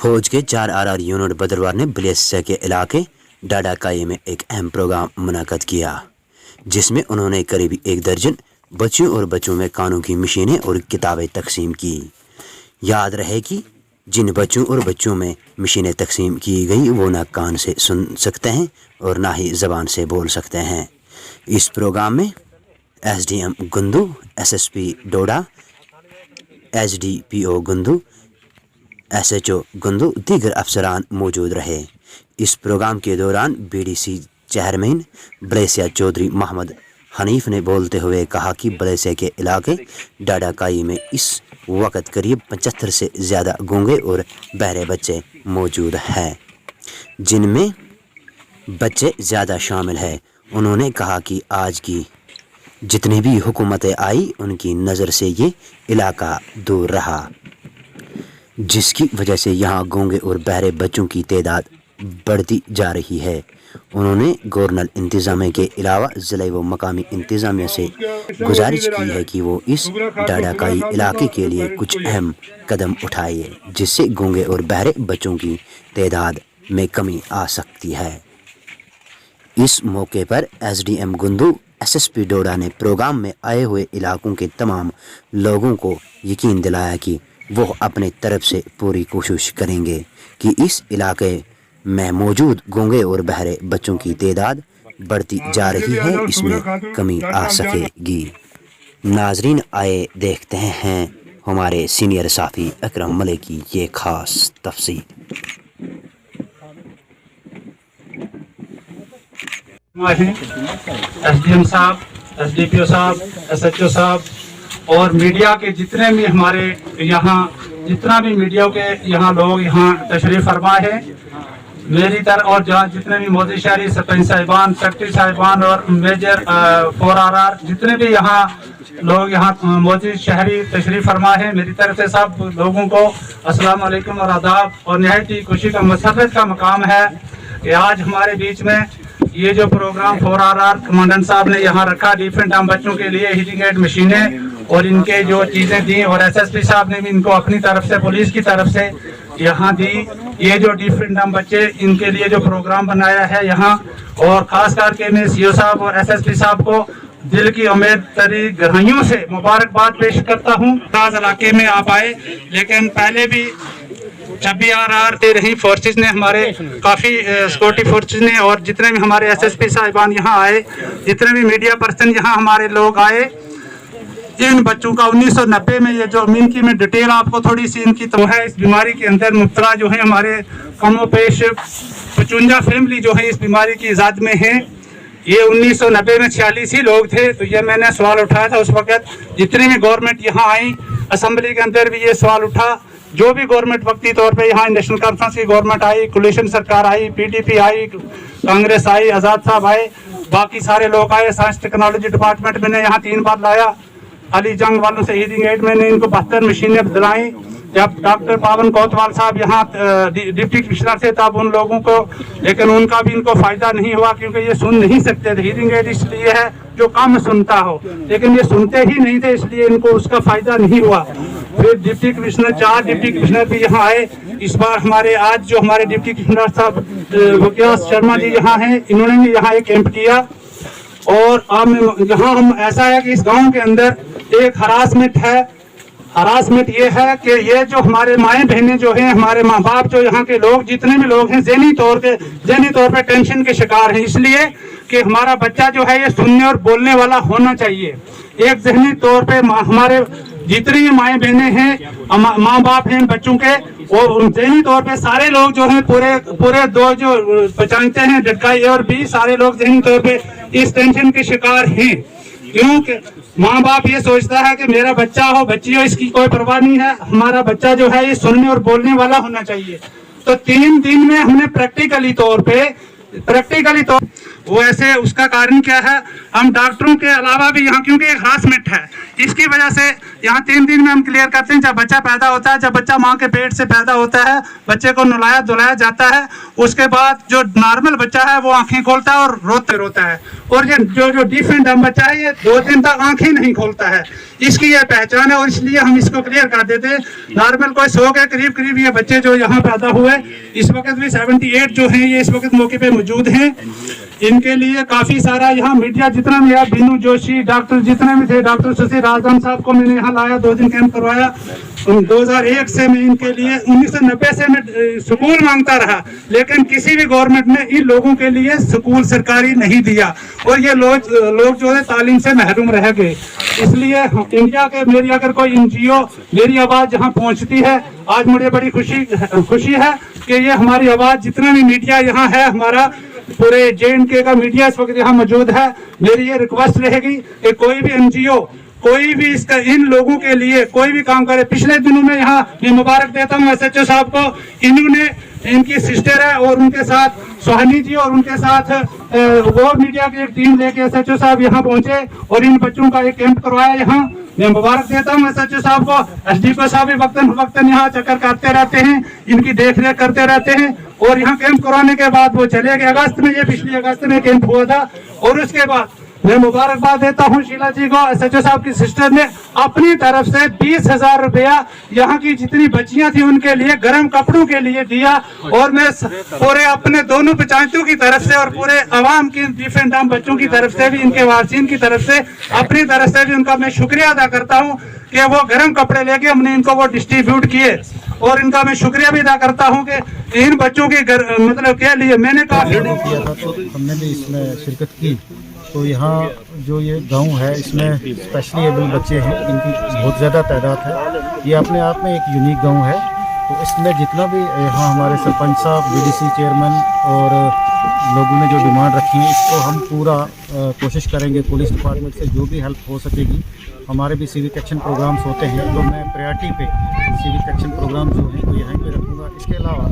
फौज के 4 RR unit बदरवार ने बलेसिया के इलाके डाडाकाई में एक अहम प्रोग्राम मुनक़द किया, जिसमें उन्होंने करीबी 1 दर्जन बच्चों और बच्चों में कानों की मशीनें और किताबें तकसीम की। याद रहे कि जिन बच्चों और बच्चों में मशीनें तकसीम की गई वो ना कान से सुन सकते हैं और ना ही ज़बान से बोल सकते हैं। इस प्रोग्राम में SDM गुंदू, SSP डोडा, HDPO गुंदू, SHO गुंदू दीगर अफसरान मौजूद रहे। इस प्रोग्राम के दौरान BDC चेयरमैन बलेसिया चौधरी मोहम्मद हनीफ ने बोलते हुए कहा कि बलेसिया के इलाके डाडाकाई में इस वक्त करीब 75 से ज़्यादा गूंगे और बहरे बच्चे मौजूद हैं, जिनमें बच्चे ज़्यादा शामिल हैं। उन्होंने कहा कि आज की जितनी भी हुकूमतें आई उनकी नज़र से ये इलाका दूर रहा, जिसकी वजह से यहाँ गूंगे और बहरे बच्चों की तादाद बढ़ती जा रही है। उन्होंने गवर्नर इंतज़ामिया के अलावा ज़िले व मकामी इंतज़ामिया से गुजारिश की है कि वो इस डाडाकाई इलाके के लिए कुछ अहम कदम उठाए, जिससे गूंगे और बहरे बच्चों की तादाद में कमी आ सकती है। इस मौके पर SDM गुंदू, SSP डोडा ने प्रोग्राम में आए हुए इलाकों के तमाम लोगों को यकीन दिलाया कि वो अपने तरफ से पूरी कोशिश करेंगे कि इस इलाके में मौजूद गूंगे और बहरे बच्चों की तादाद बढ़ती जा रही है, इसमें कमी आ सकेगी। नाजरीन, आए देखते हैं हमारे सीनियर साफ़ी अकरम मलिक की ये ख़ास तफसील। SDM साहब, SDPO साहब, SHO साहब और मीडिया के जितने भी हमारे यहाँ जितना भी मीडिया के यहाँ लोग यहाँ तशरीफ़ फरमा है, मेरी तरफ और जहाँ जितने भी मोदी शहरी सरपंच साहिबान, सेक्रेटरी साहिबान और मेजर 4 RR जितने भी यहाँ लोग यहाँ मोदी शहरी तशरीफ़ फरमा है, मेरी तरफ से सब लोगों को अस्सलाम वालेकुम और आदाब। और नहायत ही खुशी का मसरत का मकाम है कि आज हमारे बीच में ये जो प्रोग्राम 4 RR कमांडेंट साहब ने यहाँ रखा, डिफरेंट आम बच्चों के लिए हीटिंग एड मशीनें और इनके जो चीज़ें दी, और SSP साहब ने भी इनको अपनी तरफ से पुलिस की तरफ से यहाँ दी। ये जो डिफरेंट आम बच्चे इनके लिए जो प्रोग्राम बनाया है यहाँ, और ख़ास करके मैं CO साहब और SSP साहब को दिल की उम्मीद तरी गहराइयों से मुबारकबाद पेश करता हूँ। खास इलाके में आप आए, लेकिन पहले भी जब भी RR दे रही फोर्सेस ने हमारे काफ़ी सिक्योरिटी फोर्सेस ने और जितने भी हमारे SSP साहिबान यहाँ आए, जितने भी मीडिया पर्सन यहाँ हमारे लोग आए, इन बच्चों का 1990 में ये जो इनकी मैं डिटेल आपको थोड़ी सी इनकी तो है, इस बीमारी के अंदर मुब्तला जो है हमारे कमो पेश 55 फैमिली जो है इस बीमारी की इजाद में है। ये 1990 में 46 ही लोग थे। तो ये मैंने सवाल उठाया था उस वक्त, जितनी भी गवर्नमेंट यहाँ आई, असम्बली के अंदर भी ये सवाल उठा, जो भी गवर्नमेंट वक्ती तौर पे यहाँ नेशनल कॉन्फ्रेंस की गवर्नमेंट आई, कोलिशन सरकार आई, PDP आई, कांग्रेस आई, आज़ाद साहब आए, बाकी सारे लोग आए, साइंस टेक्नोलॉजी डिपार्टमेंट मैंने यहाँ 3 बार लाया, अली जंग वालों से हीटिंग एड मैंने इनको 72 मशीनें दिलाई। जब डॉक्टर पावन कोतवाल साहब यहाँ डिप्टी कमिश्नर से, तब उन लोगों को, लेकिन उनका भी इनको फ़ायदा नहीं हुआ क्योंकि ये सुन नहीं सकते थे। हीटिंग एड इसलिए है जो कम सुनता हो, लेकिन ये सुनते ही नहीं थे, इसलिए इनको उसका फ़ायदा नहीं हुआ। फिर डिप्टी कमिश्नर 4 डिप्टी कमिश्नर भी यहाँ आए। इस बार हमारे आज जो हमारे डिप्टी कमिश्नर साहब विकास शर्मा जी यहाँ हैं, इन्होंने भी यहाँ एक कैंप किया। और यहाँ हम ऐसा है कि इस गाँव के अंदर एक हरासमेंट है। हरासमेंट ये है कि ये जो हमारे माएँ बहनें जो हैं, हमारे माँ बाप जो यहाँ के लोग जितने भी लोग हैं, ज़हनी तौर पे टेंशन के शिकार हैं, इसलिए कि हमारा बच्चा जो है ये सुनने और बोलने वाला होना चाहिए। एक ज़हनी तौर पे हमारे जितनी भी माएँ बहनें हैं, माँ बाप हैं बच्चों के, और ज़हनी तौर पे सारे लोग जो हैं पूरे 2 जो पहचानते हैं डटकाई और भी सारे लोग ज़हनी तौर पे इस टेंशन के शिकार हैं। क्योंकि माँ बाप ये सोचता है कि मेरा बच्चा हो, बच्ची हो, इसकी कोई परवाह नहीं है, हमारा बच्चा जो है ये सुनने और बोलने वाला होना चाहिए। तो 3 दिन में हमने प्रैक्टिकली तौर वो ऐसे उसका कारण क्या है, हम डॉक्टरों के अलावा भी यहाँ, क्योंकि एक हरासमेंट है, इसकी वजह से यहाँ 3 दिन में हम क्लियर करते हैं। जब बच्चा पैदा होता है, जब बच्चा माँ के पेट से पैदा होता है, बच्चे को नहलाया धुलाया जाता है, उसके बाद जो नॉर्मल बच्चा है वो आंखें खोलता है और रोता है, और जो डिफ एंड डम बच्चा है ये 2 दिन तक आंखें नहीं खोलता है। इसकी ये पहचान है और इसलिए हम इसको क्लियर कर देते हैं। नॉर्मल कोई 100 के करीब ये बच्चे जो यहाँ पैदा हुए, इस वक्त भी 78 जो हैं ये इस वक्त मौके पे मौजूद हैं। इनके लिए काफी सारा यहाँ मीडिया जितना भी है, बीनू जोशी, डॉक्टर जितने भी थे, डॉक्टर शशि राजदान साहब को मैंने यहाँ लाया, 2 दिन कैंप करवाया। 2001 से मैं इनके लिए 1990 से मैं स्कूल मांगता रहा, लेकिन किसी भी गवर्नमेंट ने इन लोगों के लिए स्कूल सरकारी नहीं दिया और ये लोग जो है तालीम से महरूम रह गए। इसलिए इंडिया के मेरी अगर कोई NGO मेरी आवाज जहाँ पहुँचती है, आज मुझे बड़ी खुशी है कि ये हमारी आवाज जितना भी मीडिया यहाँ है, हमारा पूरे JNK का मीडिया इस वक्त यहाँ मौजूद है। मेरी ये रिक्वेस्ट रहेगी कि कोई भी NGO कोई भी इसका इन लोगों के लिए कोई भी काम करे। पिछले दिनों में यहाँ मैं मुबारक देता हूँ SHO साहब को, इन्होंने इनकी सिस्टर है और उनके साथ सोहानी जी और उनके साथ वो मीडिया की एक टीम लेके SHO साहब यहाँ पहुंचे और इन बच्चों का एक कैंप करवाया यहाँ। मैं मुबारक देता हूँ SHO साहब को। SDPO साहब भी वक्तन यहाँ चक्कर काटते रहते हैं, इनकी देखरेख करते रहते हैं और यहाँ कैंप करवाने के बाद वो चले गए। अगस्त में, ये पिछले अगस्त में कैंप हुआ था और उसके बाद मैं मुबारकबाद देता हूँ शीला जी को। SHO साहब की सिस्टर ने अपनी तरफ से 20,000 रुपया यहाँ की जितनी बच्चियां थी उनके लिए गर्म कपड़ों के लिए दिया और मैं पूरे अपने दोनों पंचायतों की तरफ से और पूरे अवाम की डिफ एंड डम बच्चों की तरफ से भी, इनके वारसीन की तरफ से, अपनी तरफ से भी उनका मैं शुक्रिया अदा करता हूँ कि वो गर्म कपड़े लेके हमने इनको वो डिस्ट्रीब्यूट किए और इनका मैं शुक्रिया भी अदा करता हूँ कि इन बच्चों की मतलब के लिए मैंने काफी किया था तो हमने भी इसमें शिरकत की। तो यहाँ जो ये गांव है इसमें स्पेशली एबल बच्चे हैं, इनकी बहुत ज़्यादा तादाद है। ये अपने आप में एक यूनिक गांव है। तो इसमें जितना भी यहाँ हमारे सरपंच साहब, BDC चेयरमैन और लोगों ने जो डिमांड रखी है, इसको हम पूरा कोशिश करेंगे। पुलिस डिपार्टमेंट से जो भी हेल्प हो सकेगी, हमारे भी सिविक एक्शन प्रोग्राम्स होते हैं तो मैं प्रायोरिटी पे सिविक एक्शन प्रोग्राम जो है तो यहाँ पे रखूँगा। इसके अलावा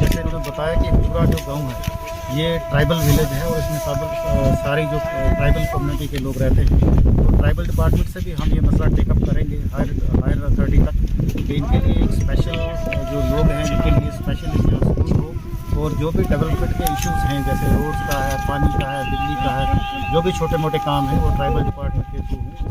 जैसे उन्होंने बताया कि पूरा जो गाँव है ये ट्राइबल विलेज है और इसमें सारी जो ट्राइबल कम्युनिटी के लोग रहते हैं, तो ट्राइबल डिपार्टमेंट से भी हम ये मसला टेकअप करेंगे हायर अथॉरिटी तक कि इनके लिए एक स्पेशल जो लोग हैं इनके लिए स्पेशल स्कूल हो और जो भी डेवलपमेंट के इश्यूज़ हैं जैसे रोड्स का है, पानी का है, बिजली का है, जो भी छोटे मोटे काम हैं वो ट्राइबल डिपार्टमेंट के थ्रू